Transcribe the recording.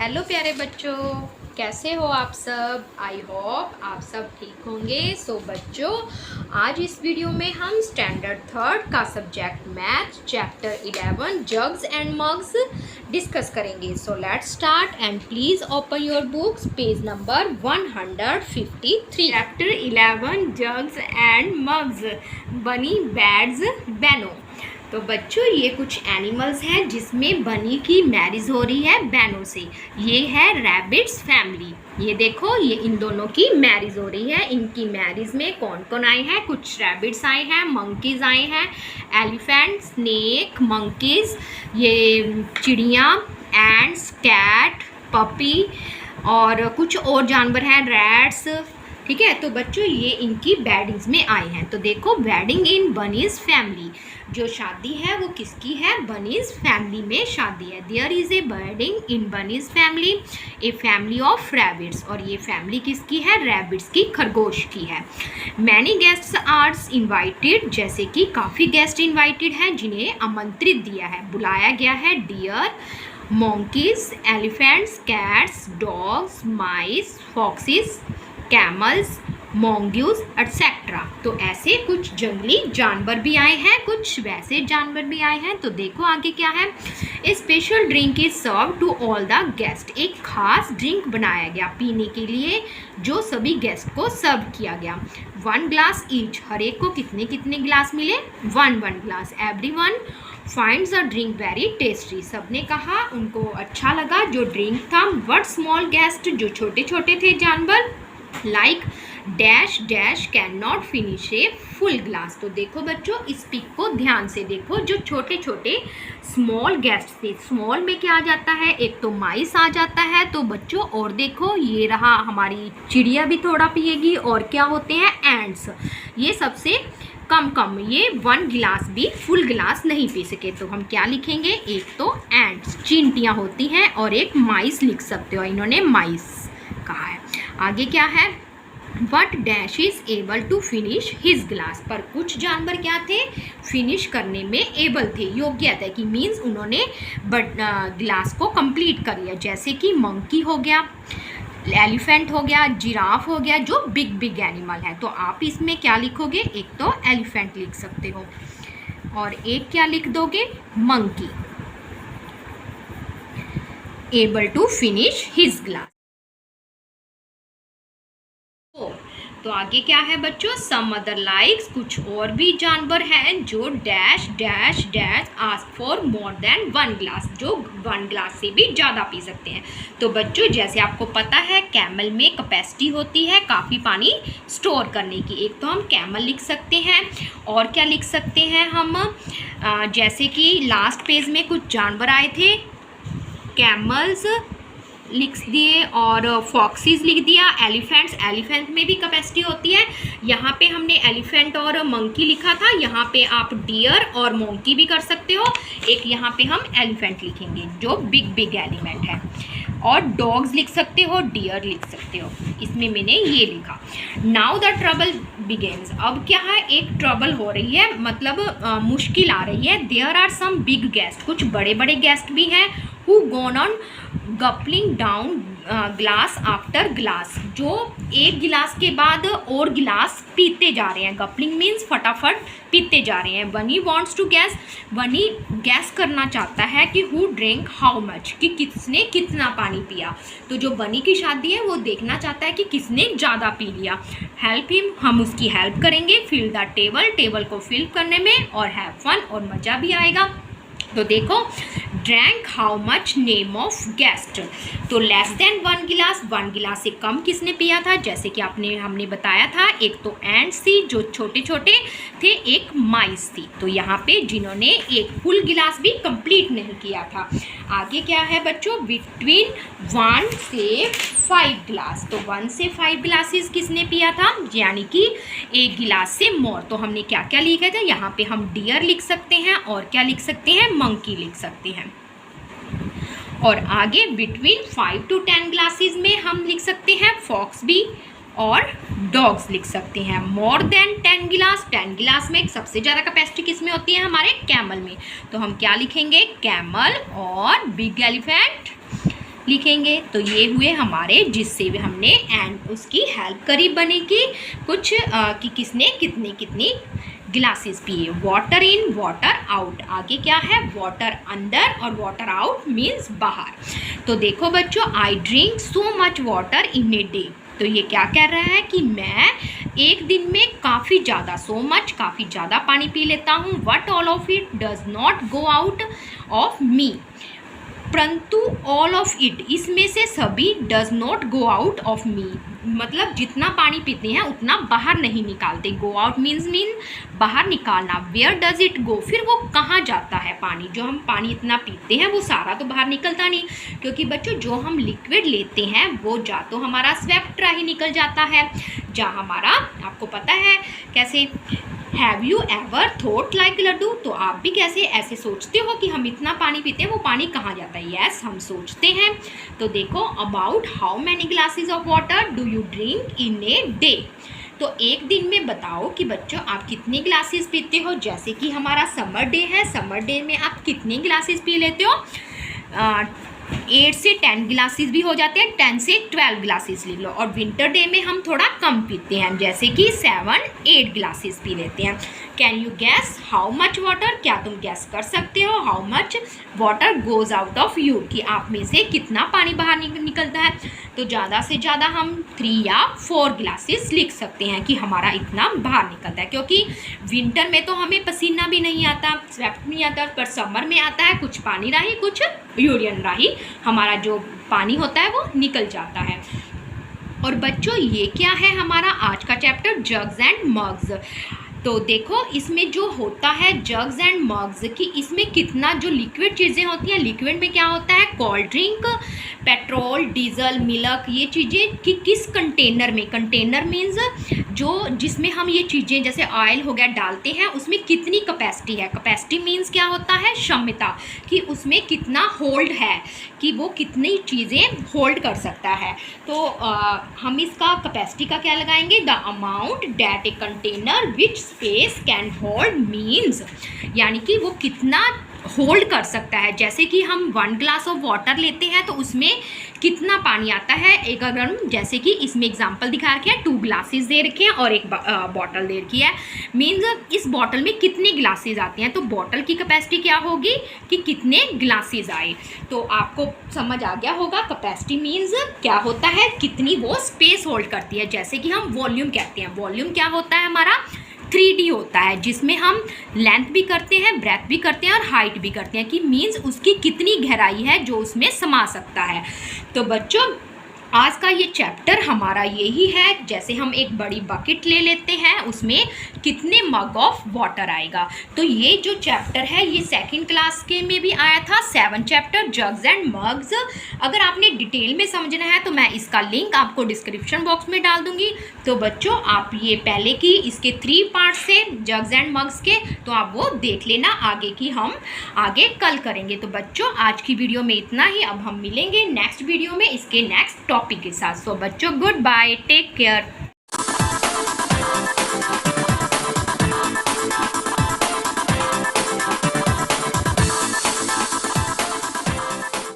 Hello प्यारे बच्चों, कैसे हो आप सब। आई होप आप सब ठीक होंगे। बच्चों, आज इस वीडियो में हम स्टैंडर्ड थर्ड का subject math chapter 11 jugs and mugs discuss करेंगे। Let's start and please open your books, page number 153। Chapter 11 jugs and mugs, बनी बैड्स बैनो। तो बच्चों, ये कुछ एनिमल्स हैं जिसमें बनी की मैरिज हो रही है बैनों से। ये है रैबिट्स फैमिली। ये देखो, ये इन दोनों की मैरिज हो रही है। इनकी मैरिज में कौन कौन आए हैं? कुछ रैबिट्स आए हैं, मंकीज आए हैं, एलिफेंट, स्नेक, मंकीज, ये चिड़िया, एंड्स, कैट, पपी और कुछ और जानवर हैं, रैट्स। ठीक है, तो बच्चों ये इनकी वेडिंग्स में आए हैं। तो देखो, वेडिंग इन बनीज फैमिली, जो शादी है वो किसकी है? बनीज फैमिली में शादी है। There is a wedding in bunny's family, a family of rabbits. और ये फैमिली किसकी है? रैबिट्स की, खरगोश की है। मैनी गेस्ट्स आर इन्वाइटेड, जैसे कि काफ़ी गेस्ट इन्वाइटेड हैं जिन्हें आमंत्रित दिया है, बुलाया गया है। Deer, monkeys, elephants, cats, dogs, mice, foxes, camels, mongoose, etc. तो ऐसे कुछ जंगली जानवर भी आए हैं, कुछ वैसे जानवर भी आए हैं। तो देखो आगे क्या है। A special drink is serve to all the guest, एक खास ड्रिंक बनाया गया पीने के लिए जो सभी गेस्ट को सर्व किया गया। 1 ग्लास ईच, हर एक को कितने कितने गिलास मिले? 1 glass. Everyone finds a drink very tasty, सबने कहा उनको अच्छा लगा जो ड्रिंक था। बट स्मॉल गेस्ट, जो छोटे छोटे थे जानवर, like dash dash can not finish a full glass. तो देखो बच्चों, इस पिक को ध्यान से देखो। जो छोटे छोटे स्मॉल गेस्ट थे, स्मॉल में क्या आ जाता है? एक तो माइस आ जाता है। तो बच्चों और देखो, ये रहा हमारी चिड़िया भी थोड़ा पिएगी। और क्या होते हैं? एंड्स, ये सबसे कम, ये 1 गिलास भी फुल गिलास नहीं पी सके। तो हम क्या लिखेंगे? एक तो एंड्स, चींटियाँ होती हैं, और एक माइस लिख सकते हो, इन्होंने माइस कहा है। आगे क्या है? But Dash is able to finish his glass, पर कुछ जानवर क्या थे? फिनिश करने में एबल थे, योग्य थे, कि मीन्स उन्होंने ग्लास को कंप्लीट कर लिया। जैसे कि मंकी हो गया, एलिफेंट हो गया, जिराफ हो गया, जो बिग एनिमल है। तो आप इसमें क्या लिखोगे? एक तो एलिफेंट लिख सकते हो, और एक क्या लिख दोगे? Monkey, able to finish his glass. तो आगे क्या है बच्चों? सम अदर लाइक्स, कुछ और भी जानवर हैं जो dash dash dash ask for more than 1 glass, जो 1 ग्लास से भी ज़्यादा पी सकते हैं। तो बच्चों, जैसे आपको पता है, कैमल में कैपेसिटी होती है काफ़ी पानी स्टोर करने की। एक तो हम कैमल लिख सकते हैं, और क्या लिख सकते हैं हम? जैसे कि लास्ट पेज में कुछ जानवर आए थे, कैमल्स लिख दिए, और फॉक्सीज लिख दिया। एलिफेंट्स, एलिफेंट में भी कैपेसिटी होती है। यहाँ पे हमने एलिफेंट और मंकी लिखा था, यहाँ पे आप डियर और मंकी भी कर सकते हो। एक यहाँ पे हम एलिफेंट लिखेंगे जो बिग एलिमेंट है, और डॉग्स लिख सकते हो, डियर लिख सकते हो। इसमें मैंने ये लिखा। नाउ द ट्रबल बिगेन्स, अब क्या है? एक ट्रबल हो रही है, मतलब मुश्किल आ रही है। There are some big guest, कुछ बड़े बड़े गेस्ट भी हैं, who gone on gulping down glass after glass, जो एक गिलास के बाद और गिलास पीते जा रहे हैं। गपलिंग मीन्स फटाफट पीते जा रहे हैं। बनी वॉन्ट्स टू गैस, बनी गैस करना चाहता है कि हु ड्रिंक हाउ मच, कि किसने कितना पानी पिया। तो जो बनी की शादी है वो देखना चाहता है कि किसने ज़्यादा पी लिया। हेल्प हिम, हम उसकी हेल्प करेंगे। फिल द टेबल, टेबल को फिल करने में, और हैव फन, और मज़ा भी आएगा। तो देखो, drank how much, name of guest. तो लेस देन 1 गिलास, 1 गिलास से कम किसने पिया था? जैसे कि हमने बताया था, एक तो एंड्स थी जो छोटे छोटे थे, एक माइस थी। तो यहाँ पे जिन्होंने एक फुल गिलास भी कंप्लीट नहीं किया था। आगे क्या है बच्चों? बिटवीन 1 से 5 गिलास, तो 1 से 5 गिलासेस किसने पिया था? यानी कि 1 गिलास से मोर। तो हमने क्या क्या लिखा था? यहाँ पे हम डियर लिख सकते हैं, और क्या लिख सकते हैं? मंकी लिख सकते हैं। और आगे बिटवीन 5 to 10 ग्लासेस में हम लिख सकते हैं फॉक्स भी, और डॉग्स लिख सकते हैं। मोर देन 10 गिलास, 10 गिलास में सबसे ज़्यादा कैपेसिटी किस में होती है? हमारे कैमल में। तो हम क्या लिखेंगे? कैमल और बिग एलिफेंट लिखेंगे। तो ये हुए हमारे जिससे भी हमने एंड उसकी हेल्प करी बनेगी कुछ कि किसने कितनी कितनी ग्लासेस पिए। वाटर इन वाटर आउट, आगे क्या है, वाटर अंदर और वाटर आउट मीन्स बाहर। तो देखो बच्चों, I drink so much water in a day. तो ये क्या कह रहा है कि मैं एक दिन में काफ़ी ज़्यादा, सो मच काफ़ी ज़्यादा पानी पी लेता हूँ। What all of it does not go out of me, परंतु ऑल ऑफ इट, इसमें से सभी, does not go out of me, मतलब जितना पानी पीते हैं उतना बाहर नहीं निकालते। गो आउट मीन्स बाहर निकालना। वेयर डज इट गो, फिर वो कहाँ जाता है पानी, जो हम पानी इतना पीते हैं वो सारा तो बाहर निकलता नहीं, क्योंकि बच्चों जो हम लिक्विड लेते हैं वो जा तो हमारा स्वेप्ट ही निकल जाता है, जहाँ हमारा, आपको पता है कैसे। Have you ever thought like laddoo, तो आप भी कैसे ऐसे सोचते हो कि हम इतना पानी पीते हैं वो पानी कहाँ जाता है। यस, हम सोचते हैं। तो देखो, about how many glasses of water do you drink in a day, तो एक दिन में बताओ कि बच्चों आप कितने ग्लासेस पीते हो। जैसे कि हमारा समर डे है, समर डे में आप कितने ग्लासेस पी लेते हो, 8 से 10 ग्लासेस भी हो जाते हैं, 10 से 12 ग्लासेस ले लो। और विंटर डे में हम थोड़ा कम पीते हैं, जैसे कि 7-8 ग्लासेस पी लेते हैं। Can you gas how much water, क्या तुम गैस कर सकते हो how much water goes out of you, कि आप में से कितना पानी बाहर निकलता है। तो ज़्यादा से ज़्यादा हम 3 या 4 ग्लासेस लिख सकते हैं कि हमारा इतना बाहर निकलता है, क्योंकि विंटर में तो हमें पसीना भी नहीं आता, स्वेट नहीं आता, पर समर में आता है, कुछ पानी राही कुछ यूरिन राही, हमारा जो पानी होता है वो निकल जाता है। और बच्चों ये क्या है हमारा आज का चैप्टर, जग्स एंड मग्स। तो देखो इसमें जो होता है जग्स एंड मग्स की, इसमें कितना जो लिक्विड चीज़ें होती हैं, लिक्विड में क्या होता है, cold drink, petrol, diesel, milk, ये चीज़ें कि किस कंटेनर में, कंटेनर मीन्स जो जिसमें हम ये चीज़ें जैसे ऑयल हो गया डालते हैं, उसमें कितनी कैपेसिटी है। कैपेसिटी मीन्स क्या होता है, क्षमता, कि उसमें कितना होल्ड है, कि वो कितनी चीज़ें होल्ड कर सकता है। तो हम इसका कैपेसिटी का क्या लगाएंगे, the amount that a container which space can hold means, यानी कि वो कितना होल्ड कर सकता है। जैसे कि हम 1 ग्लास ऑफ वाटर लेते हैं तो उसमें कितना पानी आता है, एक अगर हम जैसे कि इसमें एग्जांपल दिखा रखे हैं, 2 ग्लासेस दे रखे हैं और एक बॉटल दे रखी है, मीन्स इस बॉटल में कितने ग्लासेस आते हैं, तो बॉटल की कैपेसिटी क्या होगी कि कितने ग्लासेस आए। तो आपको समझ आ गया होगा, कैपेसिटी मीन्स क्या होता है, कितनी वो स्पेस होल्ड करती है। जैसे कि हम वॉल्यूम कहते हैं, वॉल्यूम क्या होता है हमारा 3D होता है, जिसमें हम लेंथ भी करते हैं, ब्रेथ भी करते हैं और हाइट भी करते हैं, कि मीन्स उसकी कितनी गहराई है जो उसमें समा सकता है। तो बच्चों आज का ये चैप्टर हमारा यही है। जैसे हम एक बड़ी बकेट ले लेते हैं, उसमें कितने मग ऑफ वाटर आएगा। तो ये जो चैप्टर है ये 2nd क्लास के में भी आया था, 7 चैप्टर जग्स एंड मग्स। अगर आपने डिटेल में समझना है तो मैं इसका लिंक आपको डिस्क्रिप्शन बॉक्स में डाल दूंगी। तो बच्चों आप ये पहले की इसके 3 पार्ट से जग्स एंड मग्स के, तो आप वो देख लेना, आगे की हम आगे कल करेंगे। तो बच्चों आज की वीडियो में इतना ही, अब हम मिलेंगे नेक्स्ट वीडियो में इसके नेक्स्ट टॉपिक के साथ। सो बच्चों गुड बाय, टेक केयर।